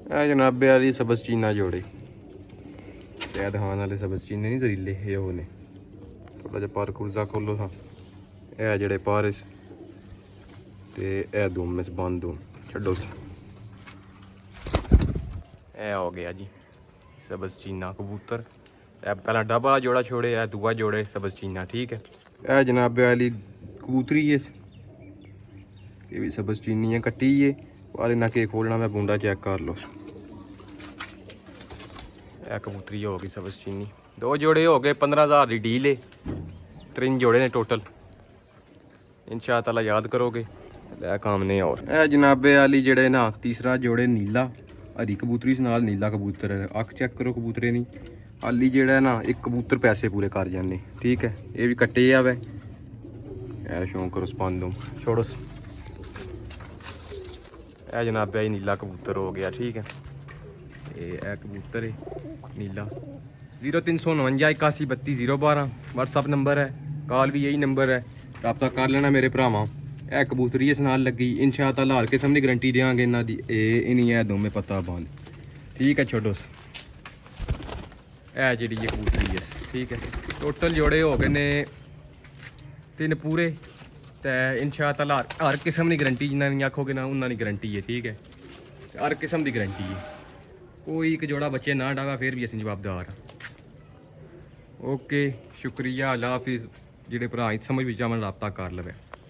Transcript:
ਇਹ ਜਨਾਬੇ ਵਾਲੀ ਸਬਜ਼ ਚੀਨਾ ਜੋੜੇ ਤੇ ਦਿਖਾਣ ਵਾਲੇ ਸਬਜ਼ ਚੀਨੇ ਨਹੀਂ ਜ਼ਰੀਲੇ ਇਹ ਉਹ ਨੇ। ਥੋੜਾ ਜਿਹਾ ਪਰ ਕੁਰਜ਼ਾ ਖੋਲੋ ਥਾਂ ਇਹ ਜਿਹੜੇ ਪਾਰਿਸ ਤੇ ਇਹ ਦੁਮ ਬੰਦ ਦੁਮ ਛੱਡੋ ਸੀ। ਇਹ ਹੋ ਗਿਆ ਜੀ ਸਬਜ਼ ਚੀਨਾ कबूतर। पहला डब्बा जोड़ा छोड़े है दुआ जोड़े सब्ज़ चीना। ठीक है यह जनाबे वाली कबूतरी है ये भी सब्ज़ चीनी है कट्टी है वाले ना के खोलना मैं बूंदा चेक कर लो। यह कबूतरी हो गई सब्ज़ चीनी। दो जोड़े हो गए 15,000 की डील है। 3 जोड़े ने टोटल इंशाअल्लाह याद करोगे लै काम ने। और यह जनाबे वाली जड़े ना तीसरा जोड़े नीला हरी कबूतरी नाल नीला कबूतर है। अख चेक करो कबूतरे नहीं हाली जेड़ा ना एक कबूतर पैसे पूरे कर जाने। ठीक है ये भी कट्टे आ वै यार शौक करो स्पंद छोड़ो। यह जनाबे नीला कबूतर हो गया। ठीक है ये कबूतर है नीला 0349 81 32 012 व्हाट्सअप नंबर है। कॉल भी यही नंबर है रब्ता कर लेना मेरे भरावां। यह कबूतरी इस नाल लगी इंशाअल्लाह हर किस्म की गारंटी देंगे इन्हों की। ये नहीं है दोवें पत्ता बंद। ठीक है छोड़ो है जी ये कबूतरी है। ठीक है टोटल जोड़े हो गए ने 3 पूरे तो इंशाअल्लाह हर किस्म की गारंटी जिन्होंने आखोगे ना उन्होंने गारंटी है। ठीक है हर किस्म की गारंटी है कोई एक जोड़ा बच्चे ना डावा फिर भी असं जवाबदार हाँ। ओके शुक्रिया अल्लाह हाफिज़। जेडे भरा समझ भी जावन रब्ता कर लवे।